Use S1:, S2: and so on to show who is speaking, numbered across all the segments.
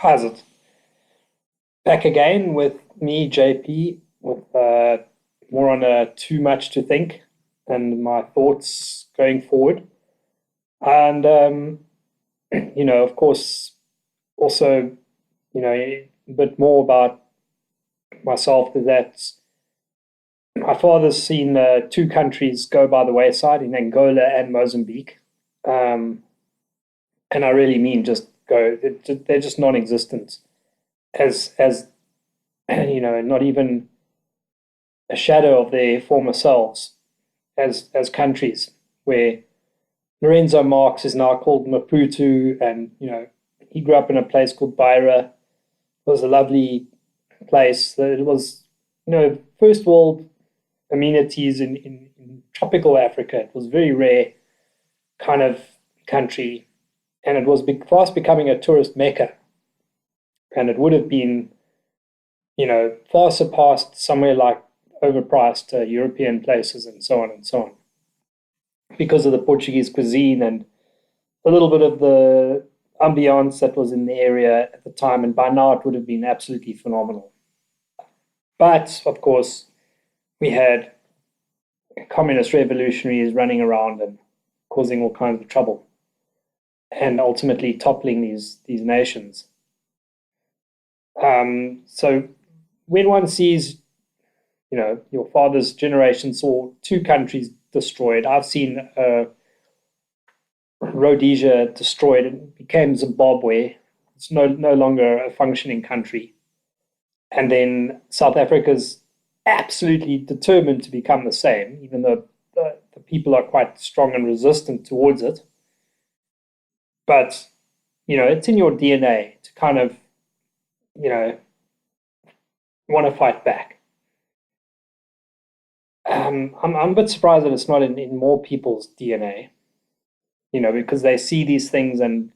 S1: How's it? Back again with me, JP, with more on too much to think and my thoughts going forward. And, of course, also, a bit more about myself is that my father's seen two countries go by the wayside in Angola and Mozambique. Um, and I really mean just go, they're just non existent as not even a shadow of their former selves as countries, where Lorenzo Marx is now called Maputo, and he grew up in a place called Beira. It was a lovely place. It was first world amenities in tropical Africa. It was very rare kind of country, and it was fast becoming a tourist mecca. And it would have been far surpassed somewhere like overpriced European places and so on and so on, because of the Portuguese cuisine and a little bit of the ambiance that was in the area at the time. And by now, it would have been absolutely phenomenal. But of course, we had communist revolutionaries running around and causing all kinds of trouble, and ultimately toppling these nations. So when one sees, your father's generation saw two countries destroyed. I've seen Rhodesia destroyed. It became Zimbabwe. It's no longer a functioning country. And then South Africa's absolutely determined to become the same, even though the people are quite strong and resistant towards it. But, it's in your DNA to kind of, want to fight back. I'm a bit surprised that it's not in more people's DNA, because they see these things and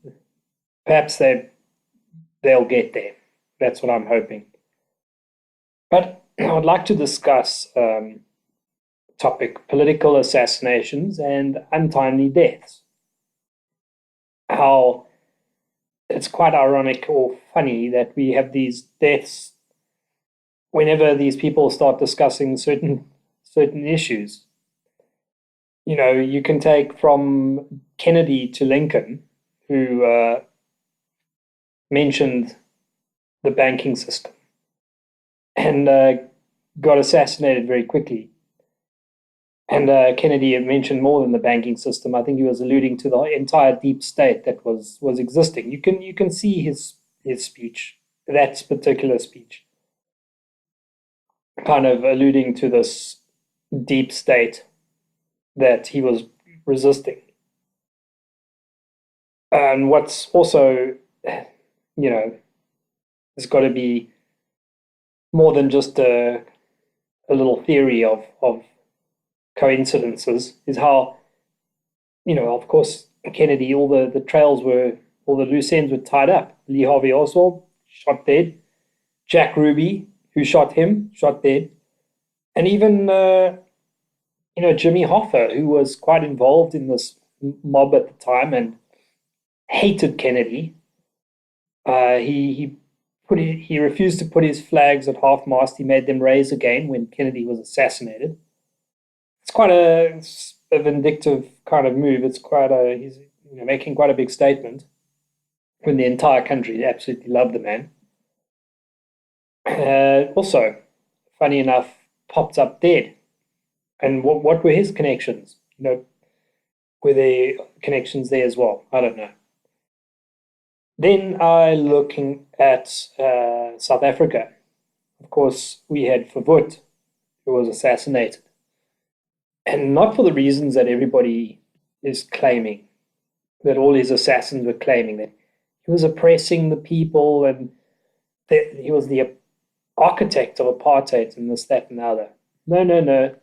S1: perhaps they'll get there. That's what I'm hoping. But I would like to discuss topic political assassinations and untimely deaths. How it's quite ironic or funny that we have these deaths whenever these people start discussing certain issues. You can take from Kennedy to Lincoln, who mentioned the banking system and got assassinated very quickly. And Kennedy had mentioned more than the banking system. I think he was alluding to the entire deep state that was existing. You can see his speech, that particular speech, kind of alluding to this deep state that he was resisting. And what's also, has got to be more than just a little theory of coincidences, is how, of course, Kennedy, all the trails were, all the loose ends were tied up. Lee Harvey Oswald, shot dead. Jack Ruby, who shot him, shot dead. And even, Jimmy Hoffa, who was quite involved in this mob at the time and hated Kennedy. He refused to put his flags at half mast. He made them raise again when Kennedy was assassinated. It's quite a vindictive kind of move. He's making quite a big statement when the entire country absolutely loved the man. Also, funny enough, popped up dead. And what were his connections? Were there connections there as well? I don't know. Then I looking at South Africa. Of course, we had Verwoerd, who was assassinated, and not for the reasons that everybody is claiming, that all his assassins were claiming, that he was oppressing the people and that he was the architect of apartheid and this, that, and the other. No, no, no.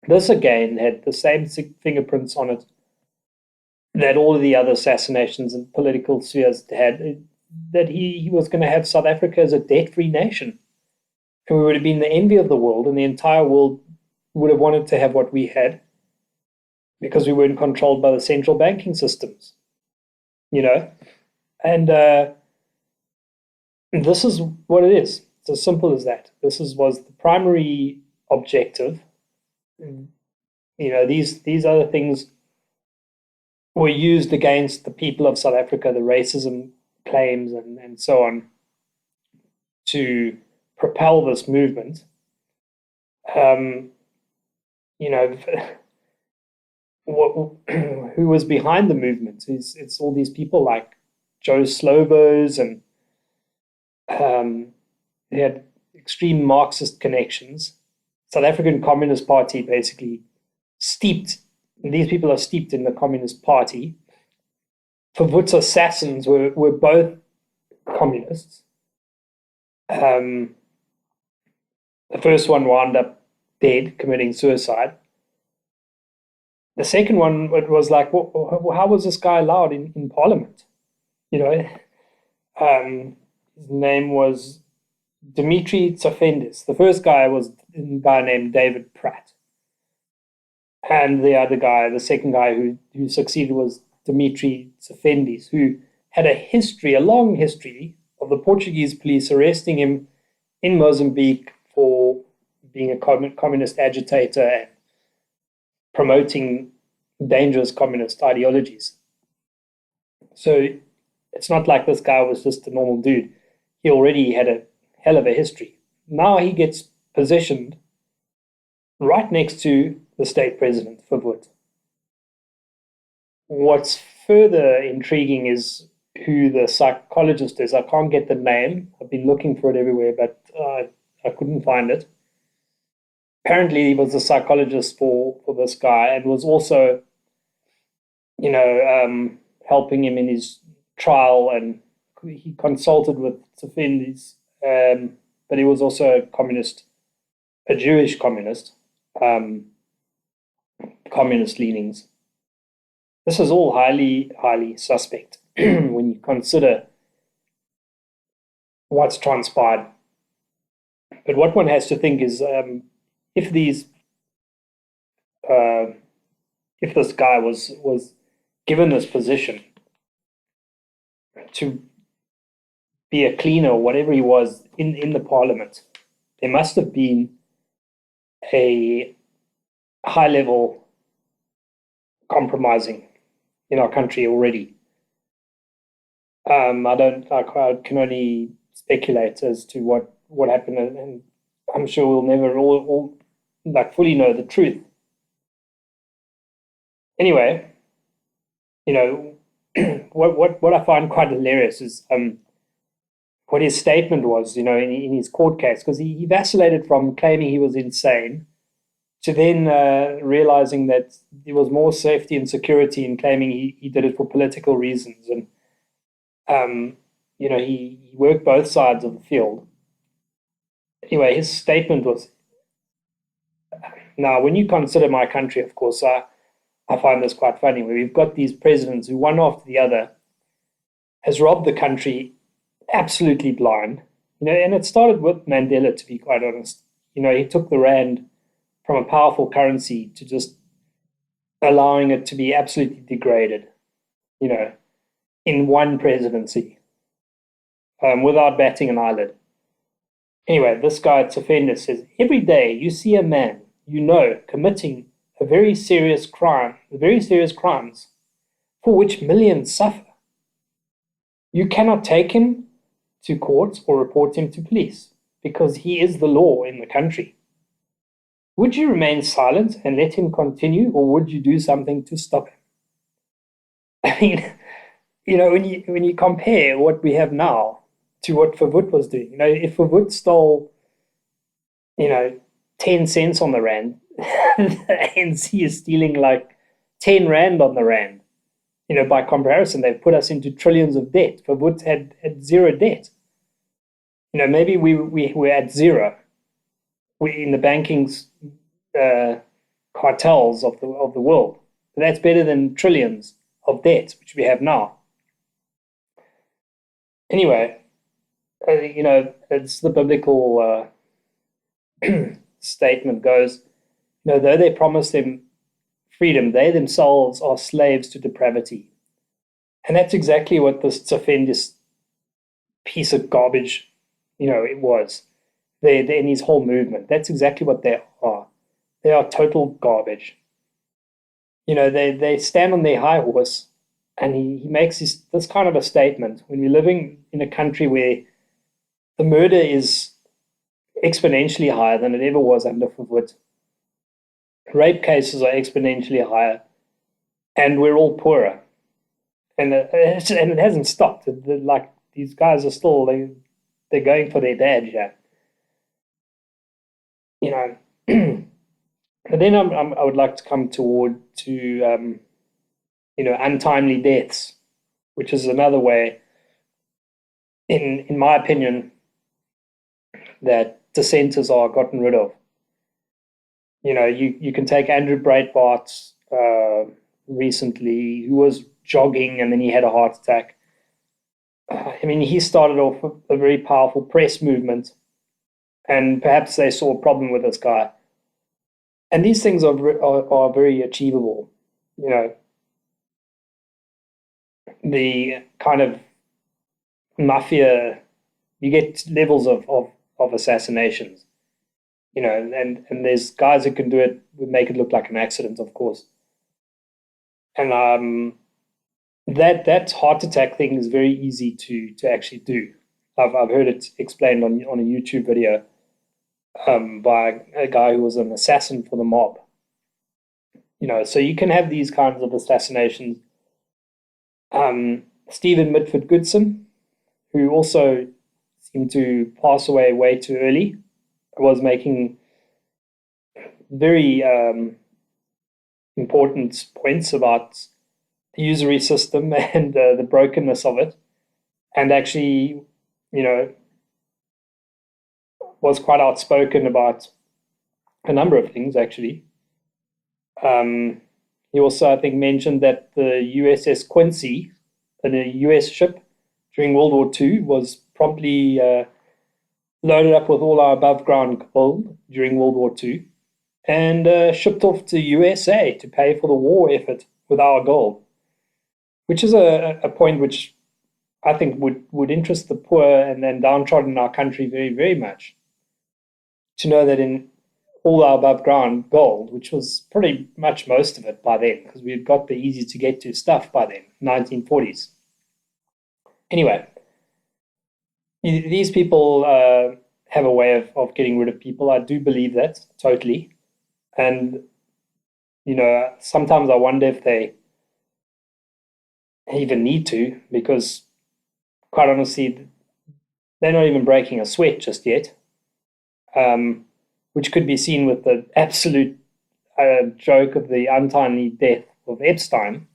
S1: This again had the same fingerprints on it that all of the other assassinations and political spheres had, that he was going to have South Africa as a debt-free nation. And we would have been the envy of the world, and the entire world would have wanted to have what we had because we weren't controlled by the central banking systems, you know? And And this is what it is. It's as simple as that. Was the primary objective. These other things were used against the people of South Africa, the racism claims and so on, to propel this movement. Um, you know, what, who was behind the movement? It's all these people like Joe Slovos, and they had extreme Marxist connections. South African Communist Party basically steeped, these people are steeped in the Communist Party. Verwoerd's assassins were both communists. Um, the first one wound up dead, committing suicide. The second one, it was like, how was this guy allowed in Parliament? You know, his name was Dimitri Tsafendis. The first guy was a guy named David Pratt. And the other guy, the second guy who succeeded, was Dimitri Tsafendis, who had a long history of the Portuguese police arresting him in Mozambique for being a communist agitator and promoting dangerous communist ideologies. So it's not like this guy was just a normal dude. He already had a hell of a history. Now he gets positioned right next to the state president, Verwoerd. What's further intriguing is who the psychologist is. I can't get the name. I've been looking for it everywhere, but I couldn't find it. Apparently, he was a psychologist for this guy and was also, helping him in his trial, and he consulted with Tsafendis, but he was also a communist, a Jewish communist, um, communist leanings. This is all highly, highly suspect when you consider what's transpired. But what one has to think is, if these, uh, if this guy was given this position to be a cleaner or whatever he was in the parliament, there must have been a high level compromising in our country already. I don't. I can only speculate as to what happened, and I'm sure we'll never all like fully know the truth. Anyway, you know, what I find quite hilarious is what his statement was. In his court case, because he vacillated from claiming he was insane to then realizing that there was more safety and security in claiming he did it for political reasons. And um, he worked both sides of the field. Anyway, his statement was, now, when you consider my country, of course, I find this quite funny, where we've got these presidents who, one after the other, has robbed the country absolutely blind. And it started with Mandela, to be quite honest. He took the rand from a powerful currency to just allowing it to be absolutely degraded, you know, in one presidency, without batting an eyelid. Anyway, this guy Tsafenda says, every day you see a man committing a very serious crime, very serious crimes for which millions suffer. You cannot take him to court or report him to police because he is the law in the country. Would you remain silent and let him continue, or would you do something to stop him? I mean, when you compare what we have now to what Verwoerd was doing, if Verwoerd stole, 10 cents on the rand, the ANC is stealing like 10 rand on the rand. By comparison, they've put us into trillions of debt. Verwoerd had zero debt. Maybe we're at zero. We in the banking cartels of the world. But that's better than trillions of debt, which we have now. Anyway, as the biblical statement goes, though they promise them freedom, they themselves are slaves to depravity. And that's exactly what this Tsafendis piece of garbage, it was. They're in his whole movement. That's exactly what they are. They are total garbage. They stand on their high horse, and he makes this kind of a statement. When we're living in a country where the murder is exponentially higher than it ever was under Verwoerd, rape cases are exponentially higher, and we're all poorer. And it hasn't stopped. Like, these guys are still they're going for their dad, yeah. You know, and then I would like to come toward to untimely deaths, which is another way, in my opinion, that dissenters are gotten rid of. You can take Andrew Breitbart recently, who was jogging and then he had a heart attack. I mean, he started off a very powerful press movement, and perhaps they saw a problem with this guy. And these things are very achievable. You know, the kind of mafia, you get levels of assassinations. And there's guys who can do it, would make it look like an accident, of course. And that heart attack thing is very easy to actually do. I've heard it explained on a YouTube video by a guy who was an assassin for the mob. So you can have these kinds of assassinations. Stephen Mitford Goodson, who also seemed to pass away way too early, was making very important points about the usury system and the brokenness of it, and actually, you know, was quite outspoken about a number of things. Actually, he also, I think, mentioned that the USS Quincy, a US ship during World War II, was promptly loaded up with all our above ground gold during World War II and shipped off to USA to pay for the war effort with our gold, which is a point which I think would interest the poor and downtrodden in our country very, very much. To know that in all our above ground gold, which was pretty much most of it by then, because we had got the easy to get to stuff by then, 1940s. Anyway, these people have a way of getting rid of people. I do believe that totally. And, sometimes I wonder if they even need to, because quite honestly, they're not even breaking a sweat just yet, which could be seen with the absolute joke of the untimely death of Epstein,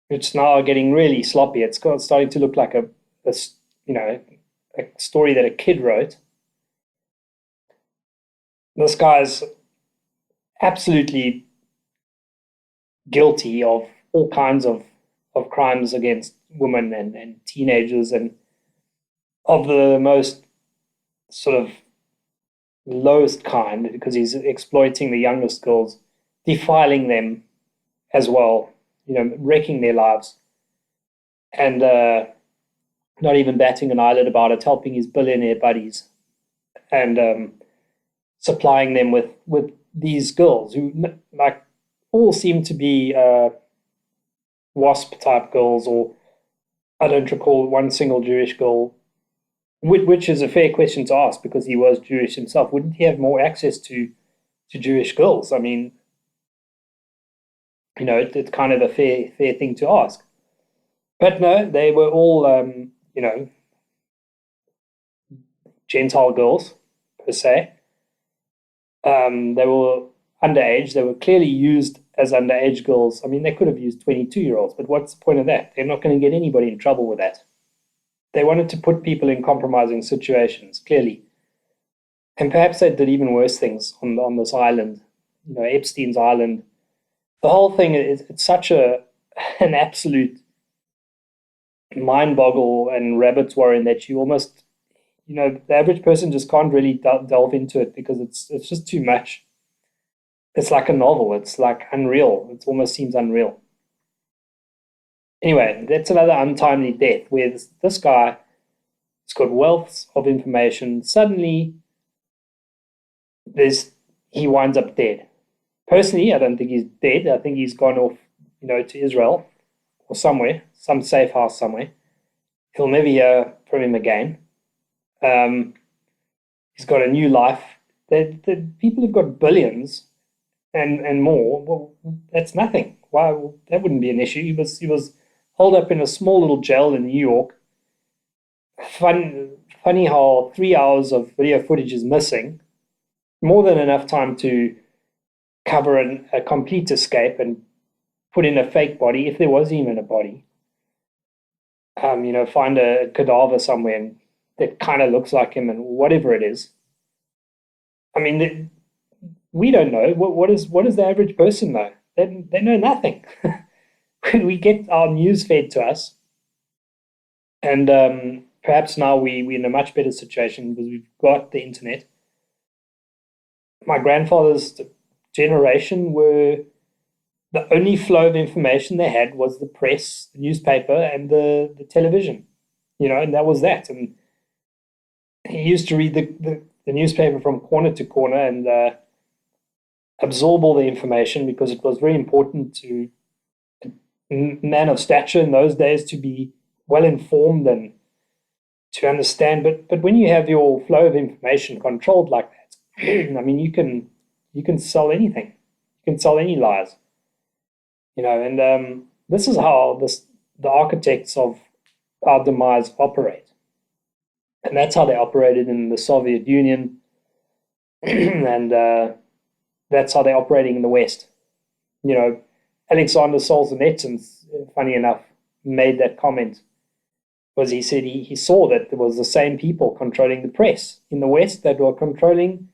S1: which is now getting really sloppy. It's starting to look like a story that a kid wrote. This guy's absolutely guilty of all kinds of crimes against women and teenagers, and of the most sort of lowest kind, because he's exploiting the youngest girls, defiling them as well, wrecking their lives, and not even batting an eyelid about it, helping his billionaire buddies and supplying them with these girls who, like, all seem to be WASP type girls, or I don't recall one single Jewish girl, which is a fair question to ask because he was Jewish himself. Wouldn't he have more access to Jewish girls? I mean, it's kind of a fair thing to ask. But no, they were all, Gentile girls, per se. They were underage. They were clearly used as underage girls. I mean, they could have used 22-year-olds, but what's the point of that? They're not going to get anybody in trouble with that. They wanted to put people in compromising situations, clearly. And perhaps they did even worse things on this island, Epstein's Island. The whole thing is, it's such an absolute mind boggle and rabbit's warren that you almost, the average person just can't really delve into it because it's just too much. It's like a novel. It's like unreal. It almost seems unreal. Anyway, that's another untimely death where this guy He's got wealth of information. Suddenly, there's he winds up dead. Personally, I don't think he's dead. I think he's gone off, to Israel or somewhere, some safe house somewhere. He'll never hear from him again. Um, he's got a new life. The people who've got billions and more, well, that's nothing. Why? That wouldn't be an issue. He was holed up in a small little jail in New York. Funny how 3 hours of video footage is missing. More than enough time to cover a complete escape and put in a fake body, if there was even a body. Find a cadaver somewhere that kind of looks like him and whatever it is. I mean, we don't know. What does the average person know? They know nothing. We get our news fed to us, and perhaps now we're in a much better situation because we've got the internet. My grandfather's generation were the only flow of information they had was the press, the newspaper, and the television, and that was that. And he used to read the newspaper from corner to corner and absorb all the information because it was very important to a man of stature in those days to be well informed and to understand. But when you have your flow of information controlled like that, I mean, you can sell anything, you can sell any lies, and this is how the architects of our demise operate, and that's how they operated in the Soviet Union, and that's how they're operating in the West. Alexander Solzhenitsyn, funny enough, made that comment was he said he saw that there was the same people controlling the press in the West that were controlling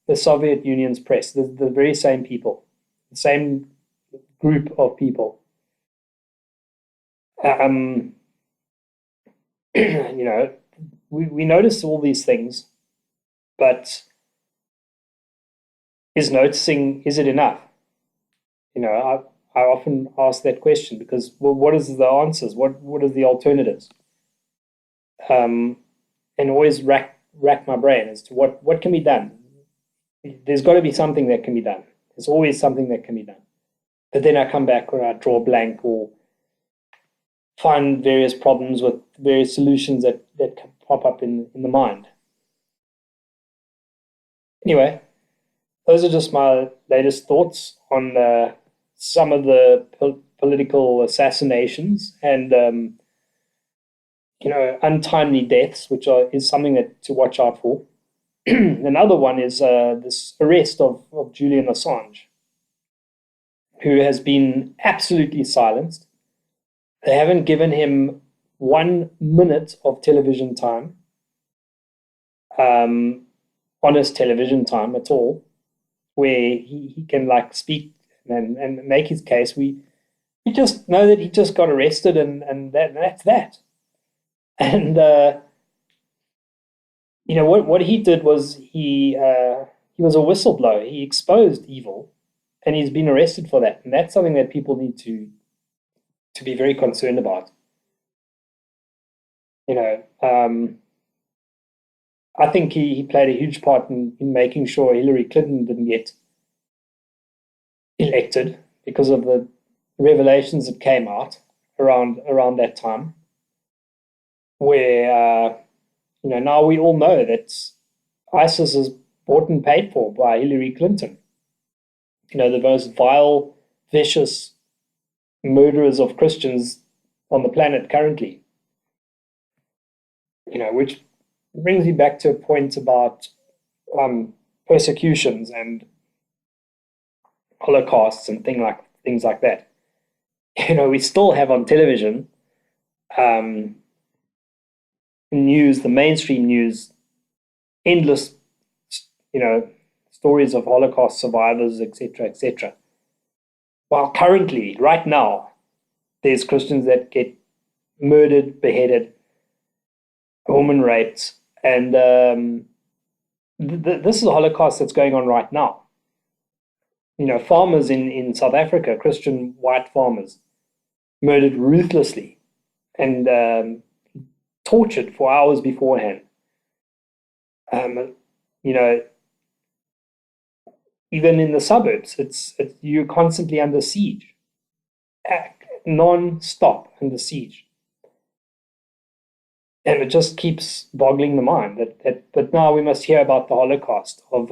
S1: the Soviet Union's press, the very same people, the same group of people. Um, you know, we notice all these things, but is it enough? I often ask that question because, well, what is the answers? What are the alternatives? Um, and always rack my brain as to what can be done. There's got to be something that can be done. There's always something that can be done. But then I come back or I draw a blank or find various problems with various solutions that can pop up in the mind. Anyway, those are just my latest thoughts on some of the political assassinations and untimely deaths, which is something to watch out for. Another one is this arrest of Julian Assange, who has been absolutely silenced. They haven't given him 1 minute of television time, um, honest television time at all, where he can like speak and make his case. We just know that he just got arrested and that's that. And what he did was he was a whistleblower. He exposed evil, and he's been arrested for that. And that's something that people need to be very concerned about. I think he played a huge part in making sure Hillary Clinton didn't get elected because of the revelations that came out around that time, where now we all know that ISIS is bought and paid for by Hillary Clinton. The most vile, vicious murderers of Christians on the planet currently. Which brings me back to a point about persecutions and holocausts and things like that. We still have on television um, news, the mainstream news, endless, stories of Holocaust survivors, etc., etc. While currently, right now, there's Christians that get murdered, beheaded, women raped, and this is a Holocaust that's going on right now. Farmers in South Africa, Christian white farmers, murdered ruthlessly, and tortured for hours beforehand. Um, you know, even in the suburbs, you're constantly under siege, non-stop under siege, and it just keeps boggling the mind that now we must hear about the Holocaust of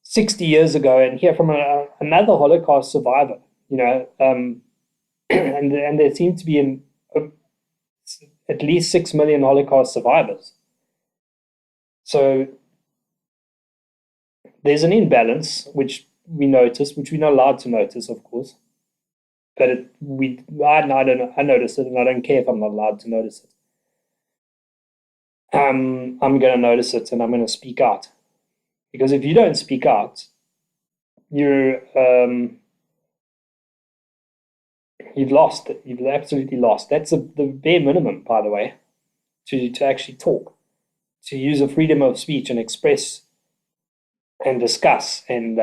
S1: 60 years ago and hear from another Holocaust survivor. And there seem to be at least 6 million Holocaust survivors. So there's an imbalance which we notice, which we're not allowed to notice, of course. But I don't know, I notice it, and I don't care if I'm not allowed to notice it. I'm going to notice it, and I'm going to speak out, because if you don't speak out, you're you've lost it. You've absolutely lost. That's the bare minimum, by the way, to actually talk, to use a freedom of speech and express and discuss and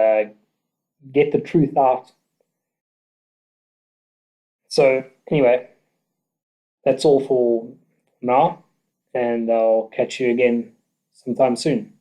S1: get the truth out. So anyway, that's all for now, and I'll catch you again sometime soon.